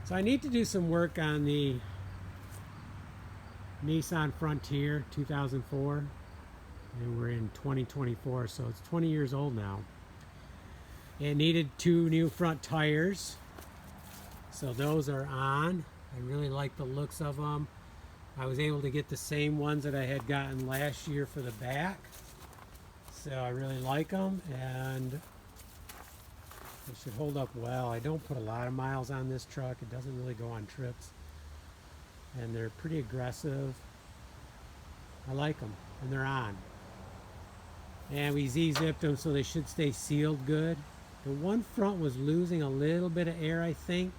So I need to do some work on the Nissan Frontier 2004, and we're in 2024, so it's 20 years old now. It needed 2 new front tires, so those are on. I really like the looks of them. I was able to get the same ones that I had gotten last year for the back, so I really like them, and they should hold up well. I don't put a lot of miles on this truck. It doesn't really go on trips, and they're pretty aggressive. I like them, and they're on. And we Z-zipped them, so they should stay sealed good. The one front was losing a little bit of air, I think,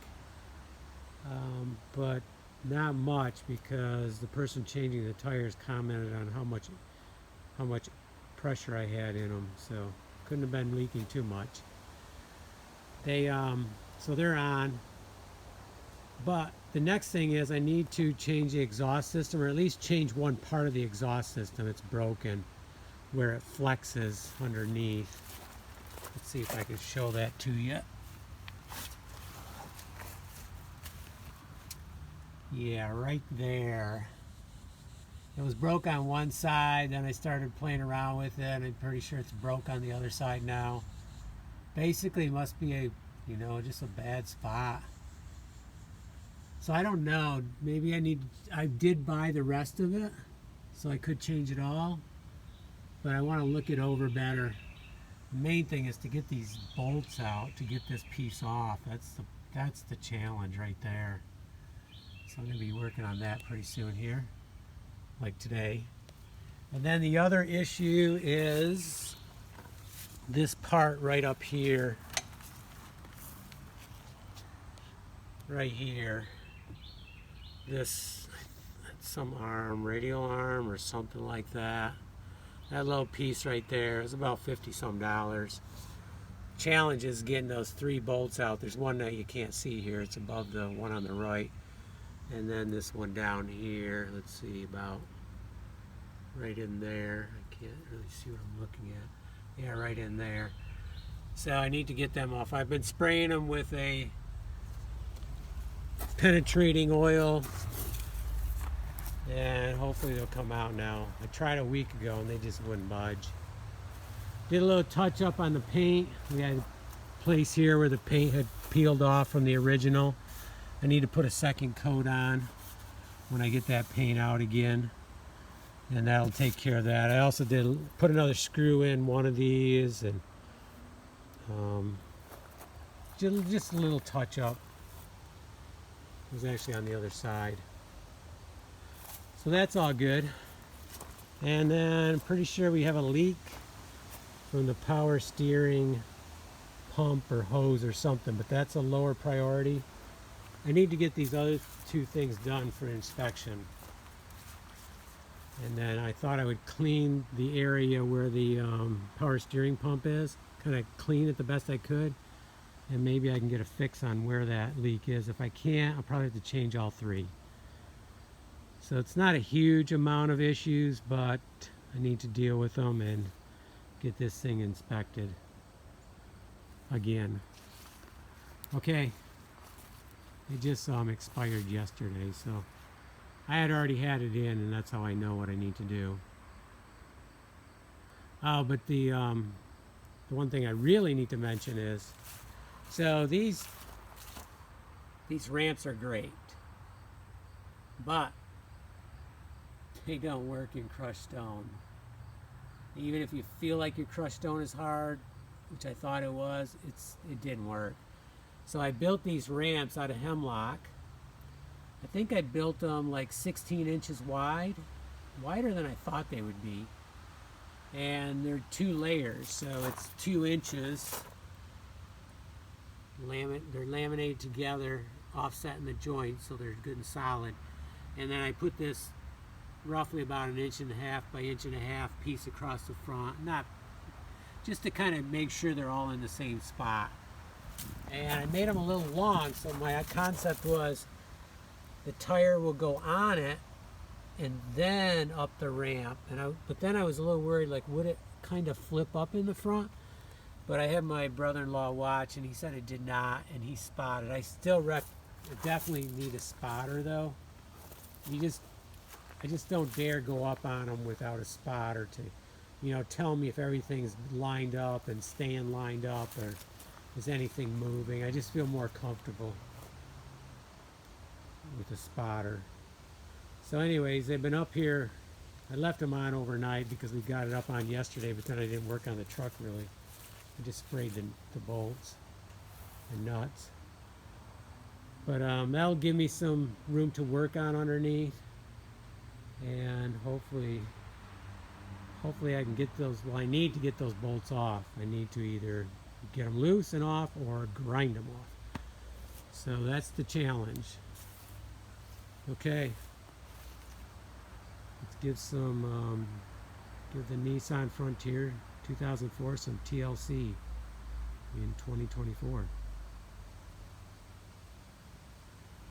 but not much, because the person changing the tires commented on how much pressure I had in them, so couldn't have been leaking too much. They so they're on. But the next thing is I need to change the exhaust system, or at least change one part of the exhaust system. It's broken where it flexes underneath. Let's see if I can show that to you. Yeah, right there. It was broke on one side, then I started playing around with it, and I'm pretty sure it's broke on the other side now. Basically, it must be a, just a bad spot. So I don't know, maybe I did buy the rest of it, so I could change it all, but I want to look it over better. The main thing is to get these bolts out, to get this piece off. That's the challenge right there. So I'm going to be working on that pretty soon here, like today. And then the other issue is this part right up here. Right here. This, some arm, radial arm or something like that. That little piece right there is about $50-some. Challenge is getting those 3 bolts out. There's one that you can't see here. It's above the one on the right. And then this one down here, let's see, about right in there. I can't really see what I'm looking at. Yeah, right in there. So I need to get them off. I've been spraying them with a penetrating oil, and hopefully they'll come out now. I tried a week ago and they just wouldn't budge. Did a little touch up on the paint. We had a place here where the paint had peeled off from the original. I need to put a second coat on when I get that paint out again, and that'll take care of that. I also did put another screw in one of these, and just a little touch up. It was actually on the other side. So that's all good. And then I'm pretty sure we have a leak from the power steering pump or hose or something, but that's a lower priority. I need to get these other 2 things done for inspection. And then I thought I would clean the area where the power steering pump is, kind of clean it the best I could, and maybe I can get a fix on where that leak is. If I can't, I'll probably have to change all 3. So it's not a huge amount of issues, but I need to deal with them and get this thing inspected again. Okay. It just expired yesterday, so I had already had it in, and that's how I know what I need to do. Oh, but the one thing I really need to mention is, so these ramps are great, but they don't work in crushed stone. Even if you feel like your crushed stone is hard, which I thought it was, it didn't work. So I built these ramps out of hemlock. I think I built them like 16 inches wide, wider than I thought they would be. And they're 2 layers, so it's 2 inches. They're laminated together, offsetting the joints, so they're good and solid. And then I put this roughly about 1.5 inches by 1.5 inches piece across the front, just to kind of make sure they're all in the same spot. And I made them a little long, so my concept was the tire will go on it and then up the ramp. But then I was a little worried, like, would it kind of flip up in the front? But I had my brother-in-law watch, and he said it did not, and he spotted. I still I definitely need a spotter though. I just don't dare go up on them without a spotter to, tell me if everything's lined up and staying lined up or is anything moving. I just feel more comfortable with a spotter. So anyways, they've been up here. I left them on overnight because we got it up on yesterday, but then I didn't work on the truck really. I just sprayed the bolts and nuts. But that'll give me some room to work on underneath, and hopefully I can get those. Well, I need to get those bolts off. I need to either get them loose and off or grind them off. So that's the challenge. Okay, let's give give the Nissan Frontier 2004 some TLC in 2024.